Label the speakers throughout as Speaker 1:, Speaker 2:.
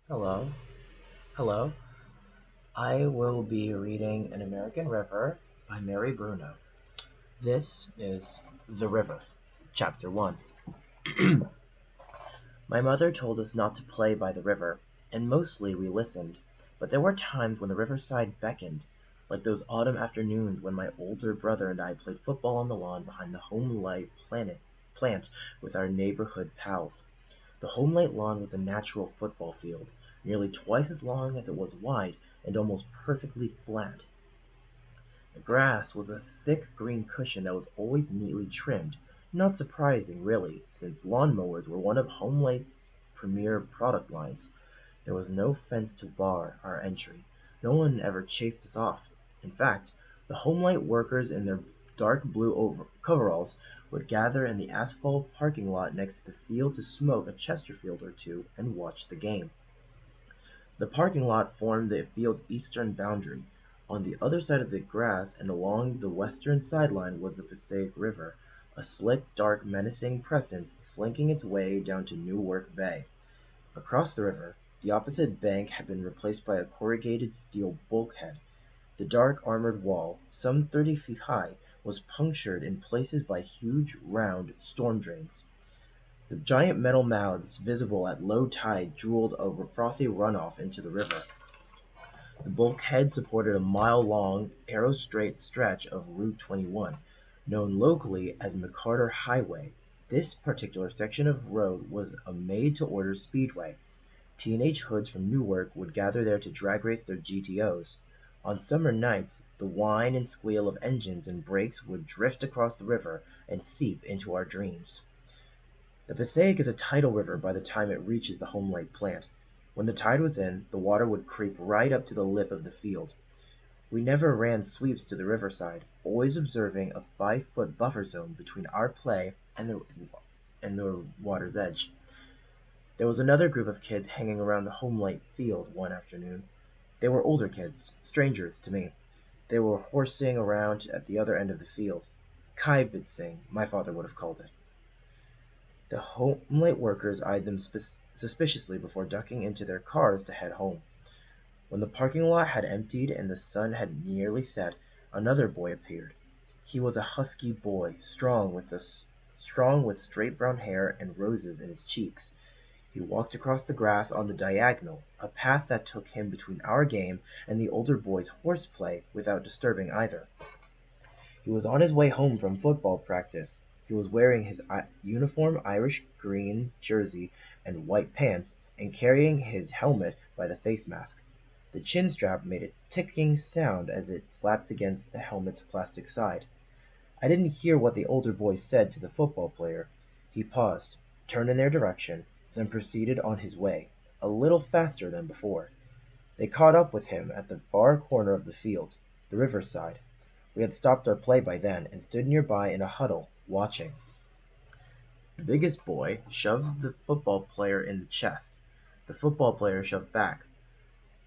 Speaker 1: Hello. Hello. I will be reading An American River by Mary Bruno. This is The River, Chapter 1. My mother told us not to play by the river, and mostly we listened, but there were times when the riverside beckoned, like those autumn afternoons when my older brother and I played football on the lawn behind the home light plant with our neighborhood pals. The home light lawn was a natural football field, nearly twice as long as it was wide and almost perfectly flat. The grass was a thick green cushion that was always neatly trimmed, not surprising really, since lawn mowers were one of Homelight's premier product lines. There was no fence to bar our entry. No one ever chased us off. In fact, the Homelight workers in their dark blue coveralls would gather in the asphalt parking lot next to the field to smoke a Chesterfield or two and watch the game. The parking lot formed the field's eastern boundary. On the other side of the grass and along the western sideline was the Passaic River, a slick, dark, menacing presence slinking its way down to Newark Bay. Across the river, the opposite bank had been replaced by a corrugated steel bulkhead. The dark armored wall, some 30 feet high, was punctured in places by huge, round storm drains. The giant metal mouths visible at low tide drooled a frothy runoff into the river. The bulkhead supported a mile-long, arrow-straight stretch of Route 21, known locally as McCarter Highway. This particular section of road was a made-to-order speedway. Teenage hoods from Newark would gather there to drag race their GTOs. On summer nights, the whine and squeal of engines and brakes would drift across the river and seep into our dreams. The Passaic is a tidal river by the time it reaches the Home Lake plant. When the tide was in, the water would creep right up to the lip of the field. We never ran sweeps to the riverside, always observing a 5-foot buffer zone between our play and the water's edge. There was another group of kids hanging around the Home Light field one afternoon. They were older kids, strangers to me. They were horsing around at the other end of the field. Kibitzing, my father would have called it. The Home Light workers eyed them suspiciously before ducking into their cars to head home. When the parking lot had emptied and the sun had nearly set, another boy appeared. He was a husky boy, strong with straight brown hair and roses in his cheeks. He walked across the grass on the diagonal, a path that took him between our game and the older boys' horseplay without disturbing either. He was on his way home from football practice. He was wearing his uniform Irish green jersey and white pants, and carrying his helmet by the face mask. The chin strap made a ticking sound as it slapped against the helmet's plastic side. I didn't hear what the older boy said to the football player. He paused, turned in their direction, then proceeded on his way, a little faster than before. They caught up with him at the far corner of the field, the riverside. We had stopped our play by then and stood nearby in a huddle, watching. The biggest boy shoved the football player in the chest. The football player shoved back.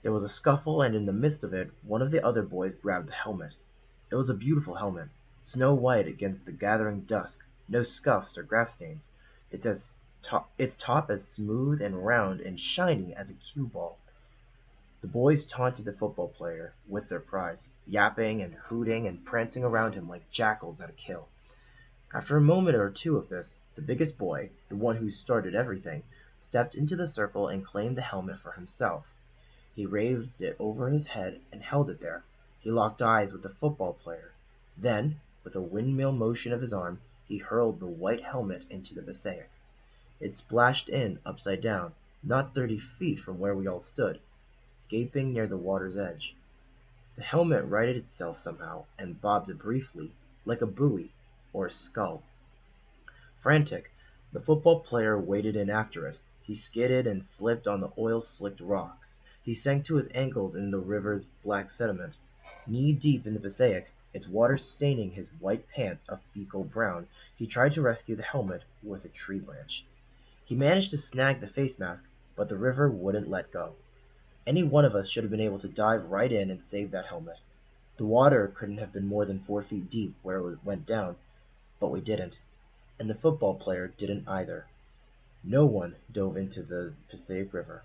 Speaker 1: There was a scuffle, and in the midst of it, one of the other boys grabbed the helmet. It was a beautiful helmet, snow white against the gathering dusk, no scuffs or grass stains. Its top as smooth and round and shiny as a cue ball. The boys taunted the football player with their prize, yapping and hooting and prancing around him like jackals at a kill. After a moment or two of this, the biggest boy, the one who started everything, stepped into the circle and claimed the helmet for himself. He raised it over his head and held it there. He locked eyes with the football player. Then, with a windmill motion of his arm, he hurled the white helmet into the Passaic. It splashed in upside down, not 30 feet from where we all stood, gaping near the water's edge. The helmet righted itself somehow and bobbed briefly, like a buoy or a skull. Frantic, the football player waded in after it. He skidded and slipped on the oil-slicked rocks. He sank to his ankles in the river's black sediment. Knee-deep in the Passaic, its water staining his white pants a fecal brown, he tried to rescue the helmet with a tree branch. He managed to snag the face mask, but the river wouldn't let go. Any one of us should have been able to dive right in and save that helmet. The water couldn't have been more than 4 feet deep where it went down, but we didn't. And the football player didn't either. No one dove into the Passaic River.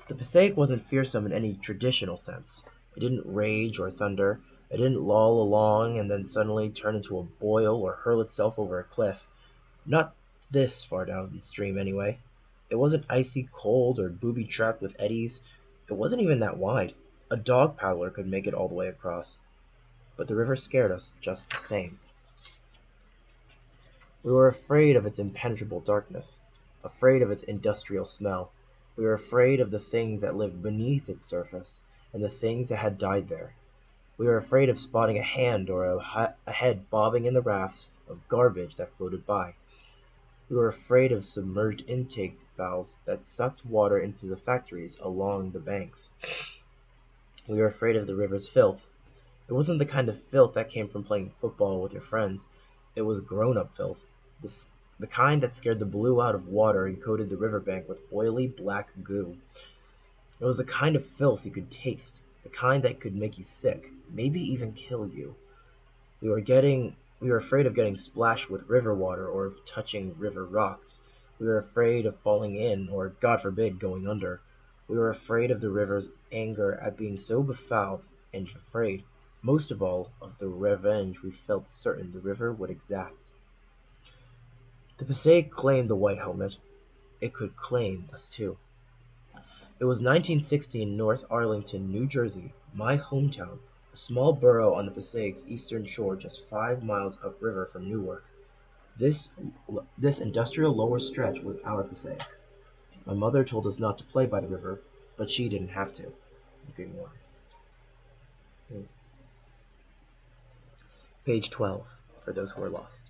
Speaker 1: The Passaic wasn't fearsome in any traditional sense. It didn't rage or thunder. It didn't loll along and then suddenly turn into a boil or hurl itself over a cliff. Not this far downstream, anyway. It wasn't icy cold or booby trapped with eddies. It wasn't even that wide. A dog paddler could make it all the way across. But the river scared us just the same. We were afraid of its impenetrable darkness, afraid of its industrial smell. We were afraid of the things that lived beneath its surface, and the things that had died there. We were afraid of spotting a hand or a head bobbing in the rafts of garbage that floated by. We were afraid of submerged intake valves that sucked water into the factories along the banks. We were afraid of the river's filth. It wasn't the kind of filth that came from playing football with your friends. It was grown-up filth. The kind that scared the blue out of water and coated the riverbank with oily black goo. It was the kind of filth you could taste, the kind that could make you sick, maybe even kill you. We were afraid of getting splashed with river water or of touching river rocks. We were afraid of falling in or, God forbid, going under. We were afraid of the river's anger at being so befouled, and afraid, most of all, of the revenge we felt certain the river would exact. The Passaic claimed the white helmet. It could claim us too. It was 1960 in North Arlington, New Jersey, my hometown, a small borough on the Passaic's eastern shore just 5 miles upriver from Newark. This this industrial lower stretch was our Passaic. My mother told us not to play by the river, but she didn't have to. Okay, more. Page 12, for those who are lost.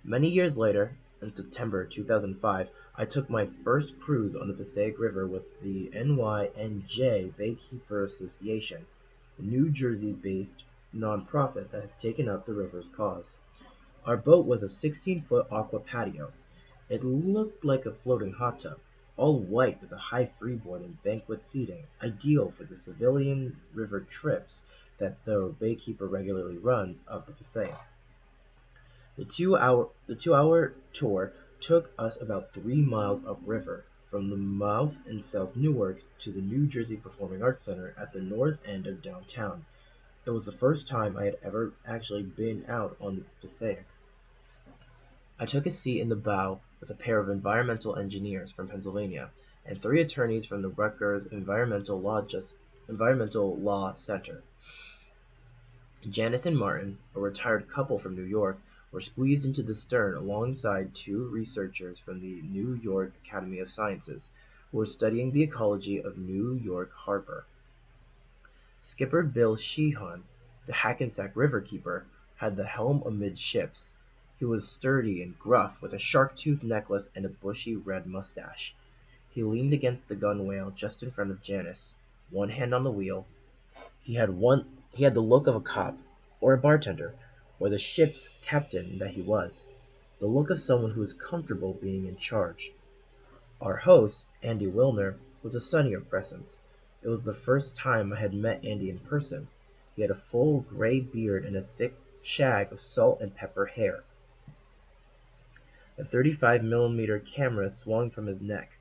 Speaker 1: Many years later, in September 2005, I took my first cruise on the Passaic River with the NYNJ Baykeeper Association, the New Jersey-based nonprofit that has taken up the river's cause. Our boat was a 16-foot aqua patio. It looked like a floating hot tub, all white with a high freeboard and banquet seating, ideal for the civilian river trips that the Baykeeper regularly runs up the Passaic. The two hour tour took us about 3 miles upriver, from the mouth in South Newark to the New Jersey Performing Arts Center at the north end of downtown. It was the first time I had ever actually been out on the Passaic. I took a seat in the bow with a pair of environmental engineers from Pennsylvania and three attorneys from the Rutgers Environmental Law Center. Janice and Martin, a retired couple from New York, were squeezed into the stern alongside two researchers from the New York Academy of Sciences, who were studying the ecology of New York Harbor. Skipper Bill Sheehan, the Hackensack River keeper, had the helm amidships. He was sturdy and gruff, with a shark-tooth necklace and a bushy red mustache. He leaned against the gunwale just in front of Janice, one hand on the wheel. He had the look of a cop, or a bartender, or the ship's captain that he was. The look of someone who is comfortable being in charge. Our host, Andy Wilner, was a sunnier presence. It was the first time I had met Andy in person. He had a full gray beard and a thick shag of salt and pepper hair. A 35mm camera swung from his neck.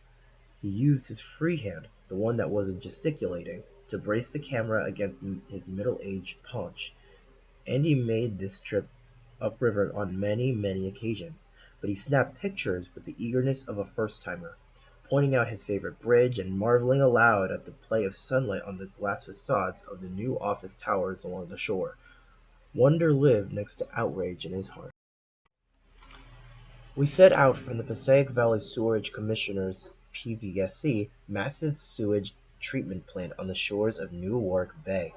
Speaker 1: He used his free hand, the one that wasn't gesticulating, to brace the camera against his middle-aged paunch. Andy made this trip upriver on many, many occasions, but he snapped pictures with the eagerness of a first-timer, pointing out his favorite bridge and marveling aloud at the play of sunlight on the glass facades of the new office towers along the shore. Wonder lived next to outrage in his heart. We set out from the Passaic Valley Sewerage Commissioner's (PVSC) massive sewage treatment plant on the shores of Newark Bay.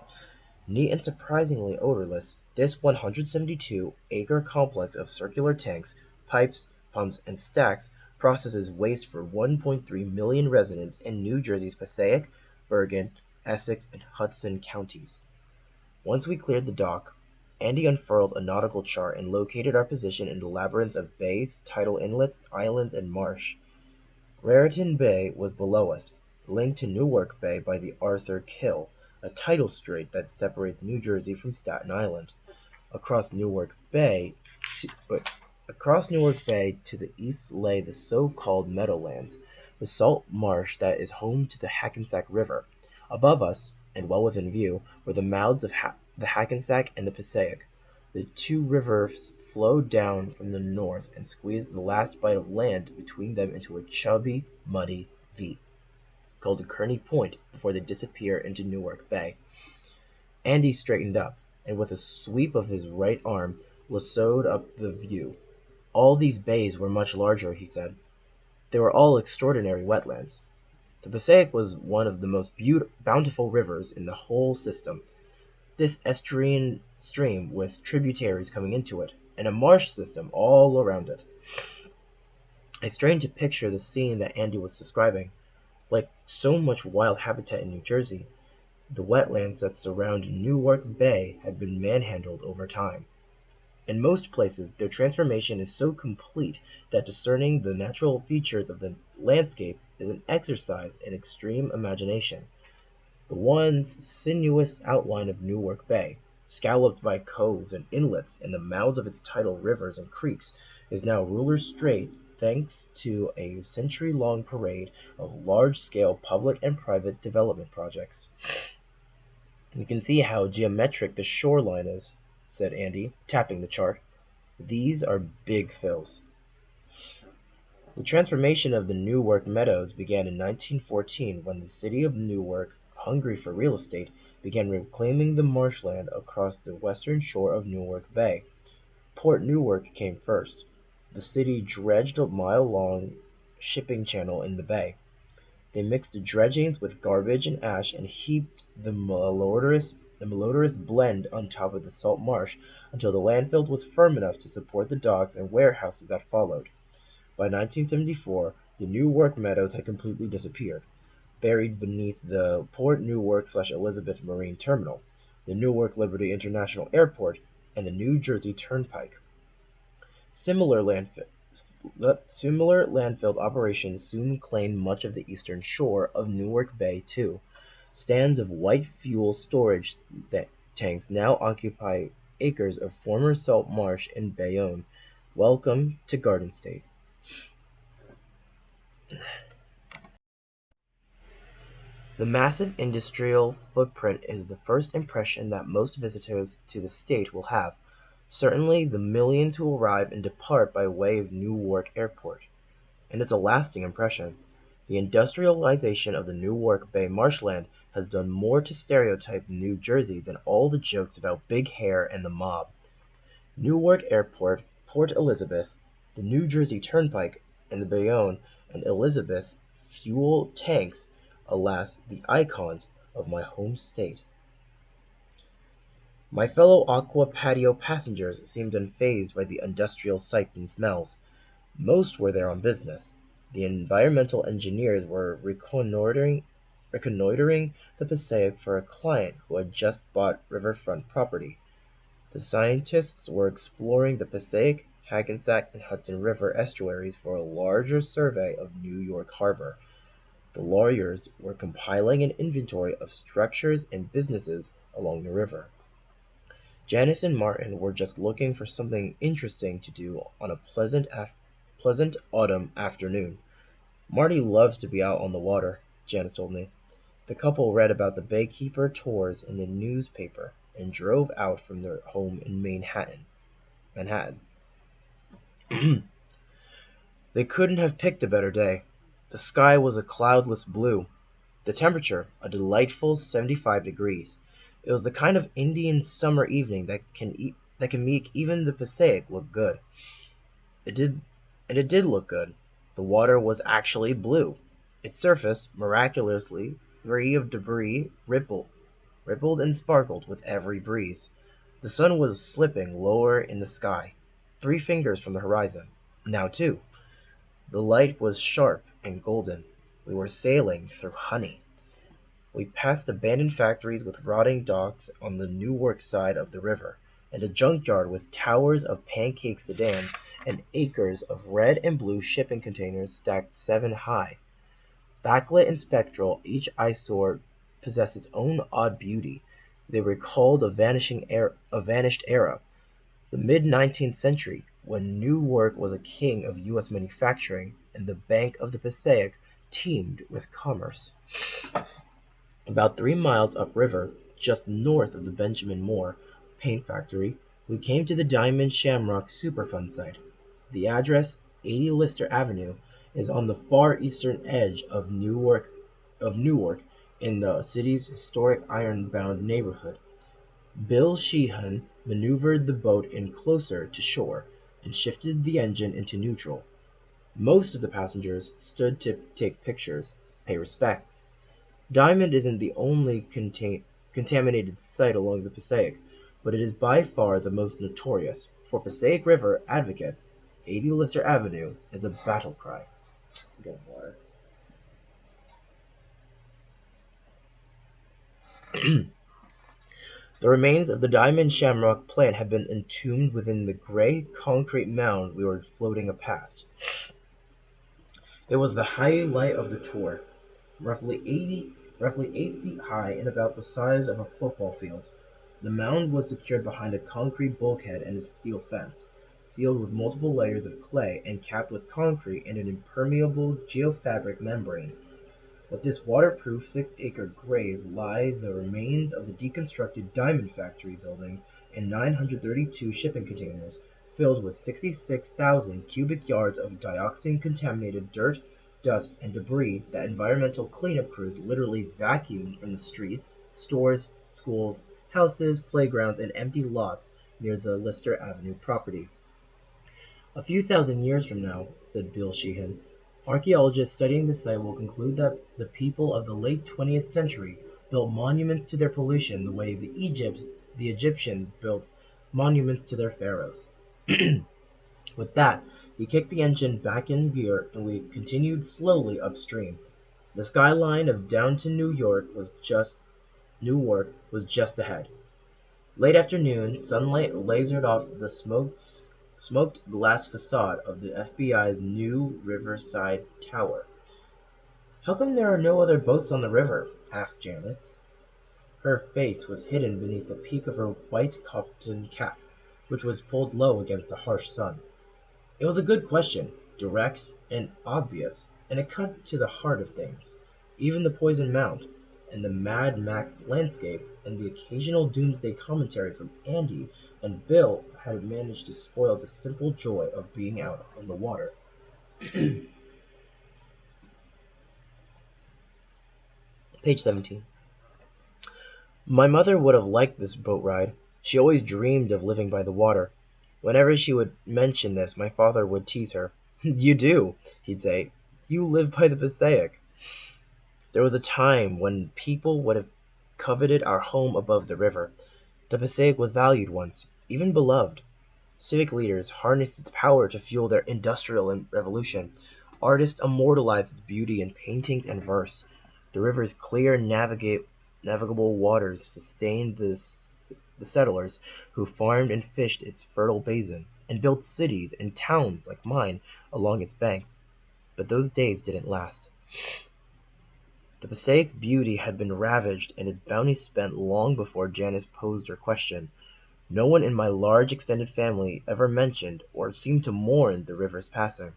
Speaker 1: Neat and surprisingly odorless, this 172-acre complex of circular tanks, pipes, pumps, and stacks processes waste for 1.3 million residents in New Jersey's Passaic, Bergen, Essex, and Hudson counties. Once we cleared the dock, Andy unfurled a nautical chart and located our position in the labyrinth of bays, tidal inlets, islands, and marsh. Raritan Bay was below us, linked to Newark Bay by the Arthur Kill, a tidal strait that separates New Jersey from Staten Island. Across Newark Bay to, across Newark Bay to the east lay the so-called Meadowlands, the salt marsh that is home to the Hackensack River. Above us, and well within view, were the mouths of the Hackensack and the Passaic. The two rivers flowed down from the north and squeezed the last bite of land between them into a chubby, muddy V, called Kearney Point, before they disappear into Newark Bay. Andy straightened up, and with a sweep of his right arm lassoed up the view. All these bays were much larger, he said. They were all extraordinary wetlands. The Passaic was one of the most bountiful rivers in the whole system. This estuarine stream with tributaries coming into it, and a marsh system all around it. I strained to picture the scene that Andy was describing. Like so much wild habitat in New Jersey, the wetlands that surround Newark Bay had been manhandled over time. In most places, their transformation is so complete that discerning the natural features of the landscape is an exercise in extreme imagination. The once sinuous outline of Newark Bay, scalloped by coves and inlets and the mouths of its tidal rivers and creeks, is now ruler straight thanks to a century-long parade of large-scale public and private development projects. You can see how geometric the shoreline is, said Andy, tapping the chart. These are big fills. The transformation of the Newark Meadows began in 1914 when the city of Newark, hungry for real estate, began reclaiming the marshland across the western shore of Newark Bay. Port Newark came first. The city dredged a mile-long shipping channel in the bay. They mixed the dredgings with garbage and ash and heaped the malodorous blend on top of the salt marsh until the landfill was firm enough to support the docks and warehouses that followed. By 1974, the Newark Meadows had completely disappeared, buried beneath the Port Newark/Elizabeth Marine Terminal, the Newark Liberty International Airport, and the New Jersey Turnpike. Similar landfill operations soon claimed much of the eastern shore of Newark Bay, too. Stands of white fuel storage tanks now occupy acres of former salt marsh in Bayonne. Welcome to Garden State. The massive industrial footprint is the first impression that most visitors to the state will have, certainly the millions who arrive and depart by way of Newark Airport. And it's a lasting impression. The industrialization of the Newark Bay marshland has done more to stereotype New Jersey than all the jokes about big hair and the mob. Newark Airport, Port Elizabeth, the New Jersey Turnpike, and the Bayonne and Elizabeth fuel tanks, alas, the icons of my home state. My fellow Aqua Patio passengers seemed unfazed by the industrial sights and smells. Most were there on business. The environmental engineers were reconnoitering the Passaic for a client who had just bought riverfront property. The scientists were exploring the Passaic, Hackensack, and Hudson River estuaries for a larger survey of New York Harbor. The lawyers were compiling an inventory of structures and businesses along the river. Janice and Martin were just looking for something interesting to do on a pleasant autumn afternoon. Marty loves to be out on the water, Janice told me. The couple read about the baykeeper tours in the newspaper and drove out from their home in Manhattan. They couldn't have picked a better day. The sky was a cloudless blue. The temperature, a delightful 75 degrees. It was the kind of Indian summer evening that can make even the Passaic look good. It did, and it did look good. The water was actually blue. Its surface, miraculously free of debris, rippled and sparkled with every breeze. The sun was slipping lower in the sky, 3 fingers from the horizon. Now 2. The light was sharp and golden. We were sailing through honey. We passed abandoned factories with rotting docks on the Newark side of the river, and a junkyard with towers of pancake sedans and acres of red and blue shipping containers stacked 7 high. Backlit and spectral, each eyesore possessed its own odd beauty. They recalled a vanished era, the mid-19th century, when Newark was a king of U.S. manufacturing, and the Bank of the Passaic teemed with commerce. About 3 miles upriver, just north of the Benjamin Moore paint factory, we came to the Diamond Shamrock Superfund site. The address, 80 Lister Avenue, is on the far eastern edge of Newark in the city's historic iron-bound neighborhood. Bill Sheehan maneuvered the boat in closer to shore and shifted the engine into neutral. Most of the passengers stood to take pictures, pay respects. Diamond isn't the only contaminated site along the Passaic, but it is by far the most notorious. For Passaic River advocates, 80 Lister Avenue is a battle cry. Get water. The remains of the Diamond Shamrock plant had been entombed within the gray concrete mound we were floating past. It was the highlight of the tour, roughly 8 feet high and about the size of a football field. The mound was secured behind a concrete bulkhead and a steel fence, sealed with multiple layers of clay and capped with concrete and an impermeable geofabric membrane. With this waterproof 6-acre grave lie the remains of the deconstructed diamond factory buildings and 932 shipping containers filled with 66,000 cubic yards of dioxin-contaminated dirt, dust, and debris that environmental cleanup crews literally vacuumed from the streets, stores, schools, houses, playgrounds, and empty lots near the Lister Avenue property. "A few thousand years from now," said Bill Sheehan, "archaeologists studying the site will conclude that the people of the late 20th century built monuments to their pollution the way the Egyptians built monuments to their pharaohs." With that, he kicked the engine back in gear and we continued slowly upstream. The skyline of downtown Newark was just ahead. Late afternoon sunlight lasered off the smoked glass facade of the FBI's new Riverside Tower. "How come there are no other boats on the river?" asked Janet. Her face was hidden beneath the peak of her white cotton cap, which was pulled low against the harsh sun. It was a good question, direct and obvious, and it cut to the heart of things. Even the poison mound, and the Mad Max landscape, and the occasional doomsday commentary from Andy and Bill had managed to spoil the simple joy of being out on the water. Page 17. My mother would have liked this boat ride. She always dreamed of living by the water. Whenever she would mention this, my father would tease her. "You do," he'd say. "You live by the Passaic." There was a time when people would have coveted our home above the river. The Passaic was valued once, even beloved. Civic leaders harnessed its power to fuel their industrial revolution. Artists immortalized its beauty in paintings and verse. The river's clear, navigable waters sustained the settlers who farmed and fished its fertile basin, and built cities and towns like mine along its banks. But those days didn't last. The Passaic's beauty had been ravaged and its bounty spent long before Janice posed her question. No one in my large extended family ever mentioned or seemed to mourn the river's passing.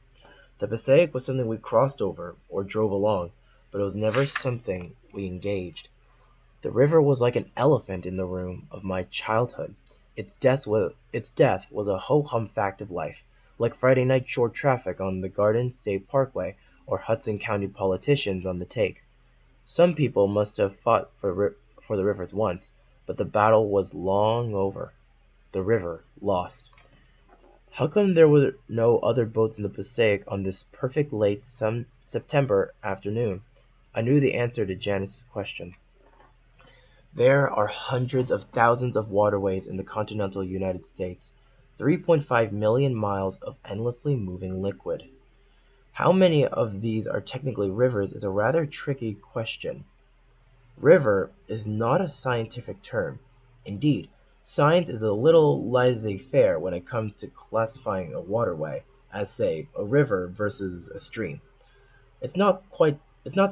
Speaker 1: The Passaic was something we crossed over or drove along, but it was never something we engaged. The river was like an elephant in the room of my childhood. Its death was a ho-hum fact of life, like Friday night short traffic on the Garden State Parkway or Hudson County politicians on the take. Some people must have fought for the rivers once, but the battle was long over. The river lost. How come there were no other boats in the Passaic on this perfect late September afternoon? I knew the answer to Janice's question. There are hundreds of thousands of waterways in the continental United States, 3.5 million miles of endlessly moving liquid. How many of these are technically rivers is a rather tricky question. River is not a scientific term. Indeed, science is a little laissez-faire when it comes to classifying a waterway, as say, a river versus a stream. It's not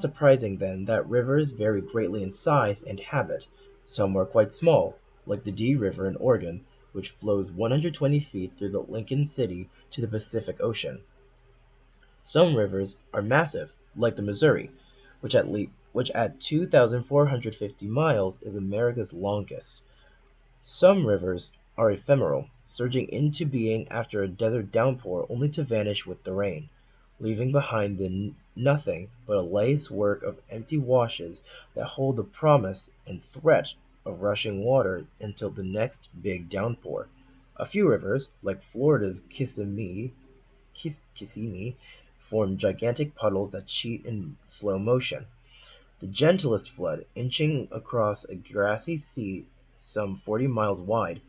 Speaker 1: surprising then that rivers vary greatly in size and habit. Some are quite small, like the Dee River in Oregon, which flows 120 feet through Lincoln City to the Pacific Ocean. Some rivers are massive, like the Missouri, which at 2,450 miles is America's longest. Some rivers are ephemeral, surging into being after a desert downpour only to vanish with the rain, leaving behind nothing but a lace work of empty washes that hold the promise and threat of rushing water until the next big downpour. A few rivers, like Florida's Kissimmee, form gigantic puddles that cheat in slow motion. The gentlest flood, inching across a grassy sea some 40 miles wide.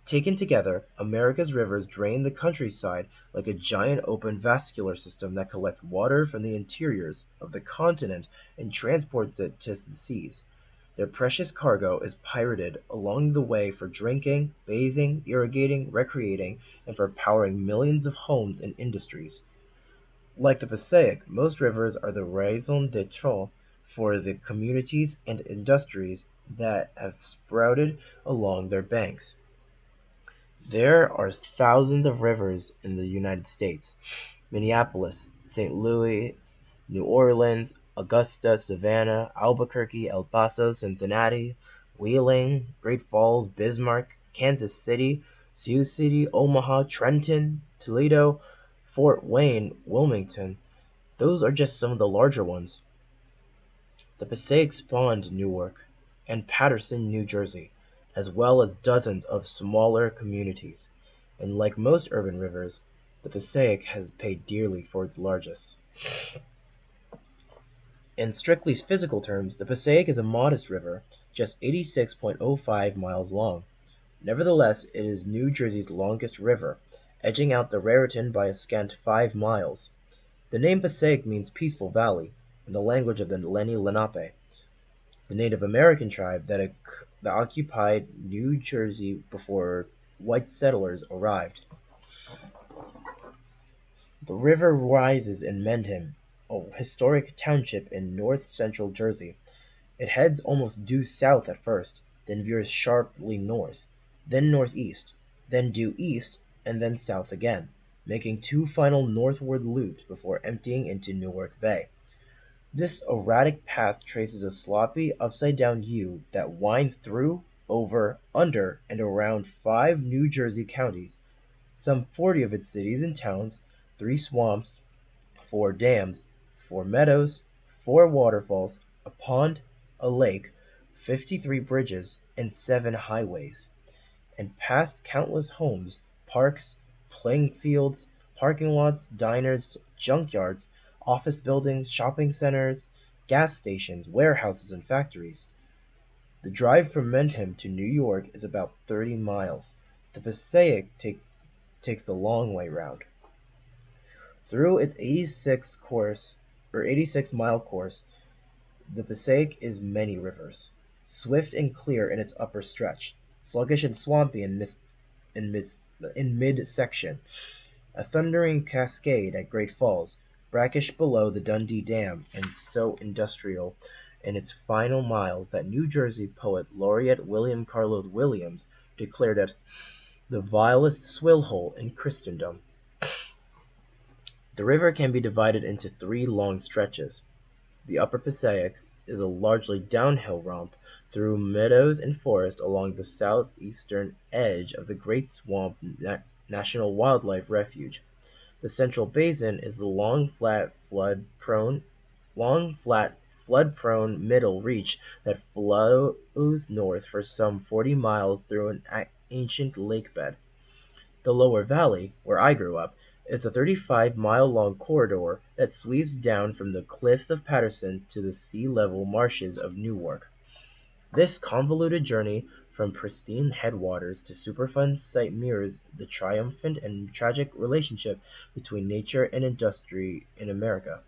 Speaker 1: Taken together, America's rivers drain the countryside like a giant open vascular system that collects water from the interiors of the continent and transports it to the seas. Their precious cargo is pirated along the way for drinking, bathing, irrigating, recreating, and for powering millions of homes and industries. Like the Passaic, most rivers are the raison d'etre for the communities and industries that have sprouted along their banks. There are thousands of rivers in the United States: Minneapolis, St. Louis, New Orleans, Augusta, Savannah, Albuquerque, El Paso, Cincinnati, Wheeling, Great Falls, Bismarck, Kansas City, Sioux City, Omaha, Trenton, Toledo, Fort Wayne, Wilmington. Those are just some of the larger ones. The Passaic spawned Newark and Paterson, New Jersey, as well as dozens of smaller communities, and like most urban rivers, the Passaic has paid dearly for its largesse. In strictly physical terms, the Passaic is a modest river, just 86.05 miles long. Nevertheless, it is New Jersey's longest river, edging out the Raritan by a scant 5 miles. The name Passaic means peaceful valley, in the language of the Lenni Lenape, the Native American tribe that occupied New Jersey before white settlers arrived. The river rises in Mendham, a historic township in north-central Jersey. It heads almost due south at first, then veers sharply north, then northeast, then due east, and then south again, making two final northward loops before emptying into Newark Bay. This erratic path traces a sloppy, upside-down U that winds through, over, under, and around five New Jersey counties, some 40 of its cities and towns, three swamps, four dams, four meadows, four waterfalls, a pond, a lake, 53 bridges, and seven highways, and past countless homes, parks, playing fields, parking lots, diners, junkyards, office buildings, shopping centers, gas stations, warehouses, and factories. The drive from Mendham to New York is about 30 miles. The Passaic takes the long way round. Through its 86-mile course, the Passaic is many rivers, swift and clear in its upper stretch, sluggish and swampy in, mid, in mid-section, a thundering cascade at Great Falls, brackish below the Dundee Dam, and so industrial in its final miles that New Jersey poet laureate William Carlos Williams declared it the vilest swill hole in Christendom. The river can be divided into three long stretches. The Upper Passaic is a largely downhill romp through meadows and forest along the southeastern edge of the Great Swamp National Wildlife Refuge. The Central Basin is the long, flat, flood-prone middle reach that flows north for some 40 miles through an ancient lake bed. The lower valley, where I grew up, is a 35-mile-long corridor that sweeps down from the cliffs of Paterson to the sea-level marshes of Newark. This convoluted journey from pristine headwaters to Superfund site mirrors the triumphant and tragic relationship between nature and industry in America.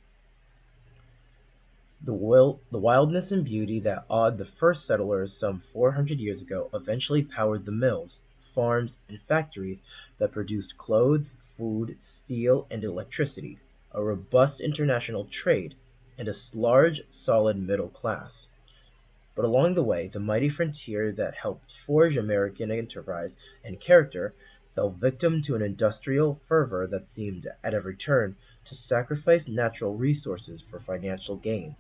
Speaker 1: The wildness and beauty that awed the first settlers some 400 years ago eventually powered the mills, farms, and factories that produced clothes, food, steel, and electricity, a robust international trade, and a large, solid middle class. But along the way, the mighty frontier that helped forge American enterprise and character fell victim to an industrial fervor that seemed, at every turn, to sacrifice natural resources for financial gain.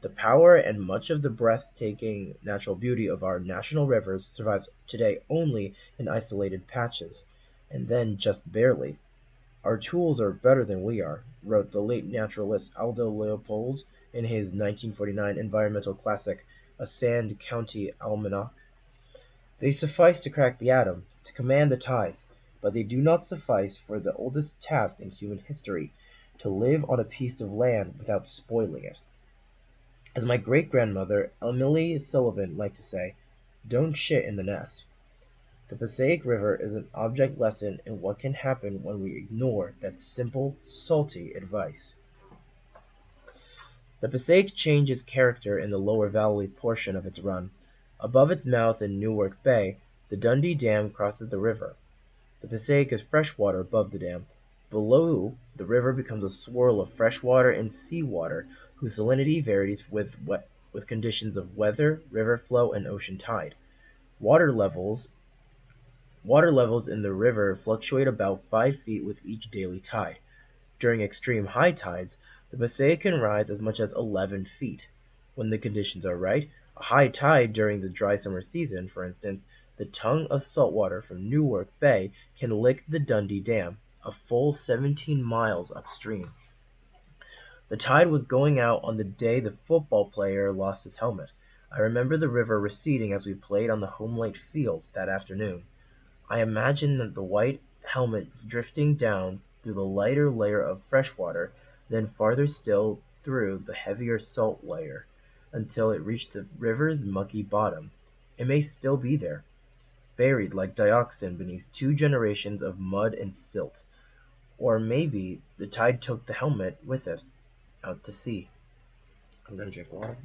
Speaker 1: The power and much of the breathtaking natural beauty of our national rivers survives today only in isolated patches, and then just barely. Our tools are better than we are, wrote the late naturalist Aldo Leopold in his 1949 environmental classic, A Sand County Almanac. They suffice to crack the atom, to command the tides, but they do not suffice for the oldest task in human history, to live on a piece of land without spoiling it. As my great grandmother, Emily Sullivan, liked to say, don't shit in the nest. The Passaic River is an object lesson in what can happen when we ignore that simple, salty advice. The Passaic changes character in the lower valley portion of its run. Above its mouth in Newark Bay, the Dundee Dam crosses the river. The Passaic is freshwater above the dam. Below, the river becomes a swirl of freshwater and seawater whose salinity varies with conditions of weather, river flow, and ocean tide. Water levels Water levels in the river fluctuate about 5 feet with each daily tide. During extreme high tides, the Passaic can rise as much as 11 feet. When the conditions are right, a high tide during the dry summer season, for instance, the tongue of salt water from Newark Bay can lick the Dundee Dam, a full 17 miles upstream. The tide was going out on the day the football player lost his helmet. I remember the river receding as we played on the homelite field that afternoon. I imagine the white helmet drifting down through the lighter layer of fresh water, then farther still through the heavier salt layer, until it reached the river's mucky bottom. It may still be there, buried like dioxin beneath 2 generations of mud and silt. Or maybe the tide took the helmet with it out to sea. I'm gonna drink water.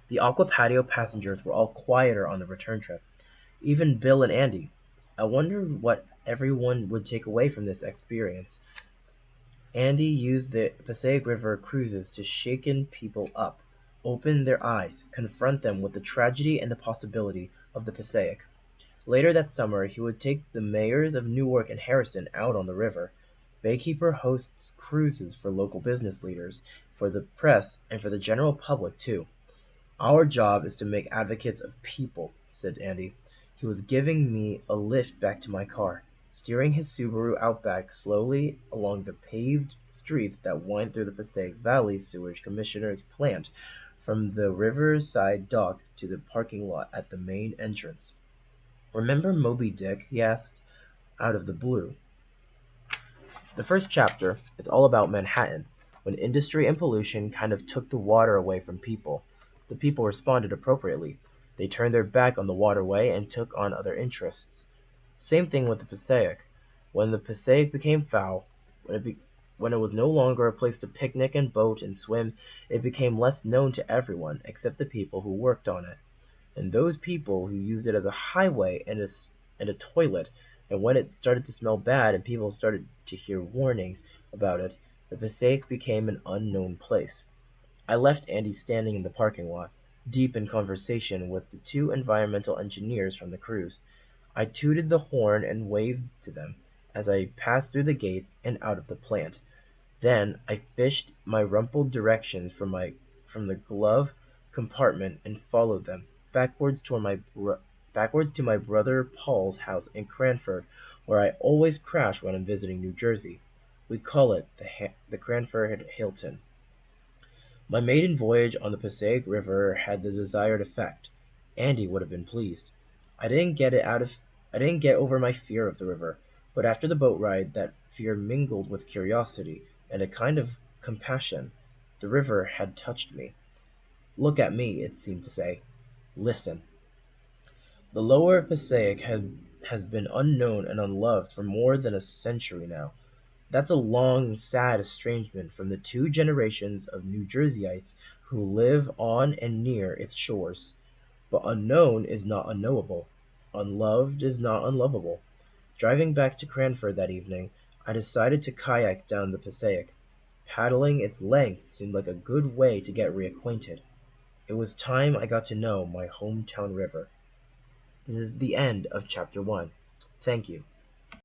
Speaker 1: The Aqua Patio passengers were all quieter on the return trip. Even Bill and Andy. I wondered what everyone would take away from this experience. Andy used the Passaic River cruises to shaken people up, open their eyes, confront them with the tragedy and the possibility of the Passaic. Later that summer, he would take the mayors of Newark and Harrison out on the river. Baykeeper hosts cruises for local business leaders, for the press, and for the general public, too. Our job is to make advocates of people, said Andy. He was giving me a lift back to my car, steering his Subaru Outback slowly along the paved streets that wind through the Passaic Valley Sewage Commissioner's plant, from the riverside dock to the parking lot at the main entrance. Remember Moby Dick? He asked, out of the blue. The first chapter is all about Manhattan, when industry and pollution kind of took the water away from people. The people responded appropriately. They turned their back on the waterway and took on other interests. Same thing with the Passaic. When the Passaic became foul, when it was no longer a place to picnic and boat and swim, it became less known to everyone except the people who worked on it. And those people who used it as a highway and a toilet, and when it started to smell bad and people started to hear warnings about it, the Passaic became an unknown place. I left Andy standing in the parking lot, deep in conversation with the 2 environmental engineers from the cruise. I tooted the horn and waved to them as I passed through the gates and out of the plant. Then I fished my rumpled directions from the glove compartment and followed them backwards to my brother Paul's house in Cranford, where I always crash when I'm visiting New Jersey. We call it the Cranford Hilton. My maiden voyage on the Passaic River had the desired effect. Andy would have been pleased. I didn't get it out of I didn't get over my fear of the river, but after the boat ride that fear mingled with curiosity and a kind of compassion. The river had touched me. Look at me, it seemed to say. Listen. The lower Passaic has been unknown and unloved for more than a century now. That's a long, sad estrangement from the 2 generations of New Jerseyites who live on and near its shores. But unknown is not unknowable. Unloved is not unlovable. Driving back to Cranford that evening, I decided to kayak down the Passaic. Paddling its length seemed like a good way to get reacquainted. It was time I got to know my hometown river. This is the end of chapter 1. Thank you.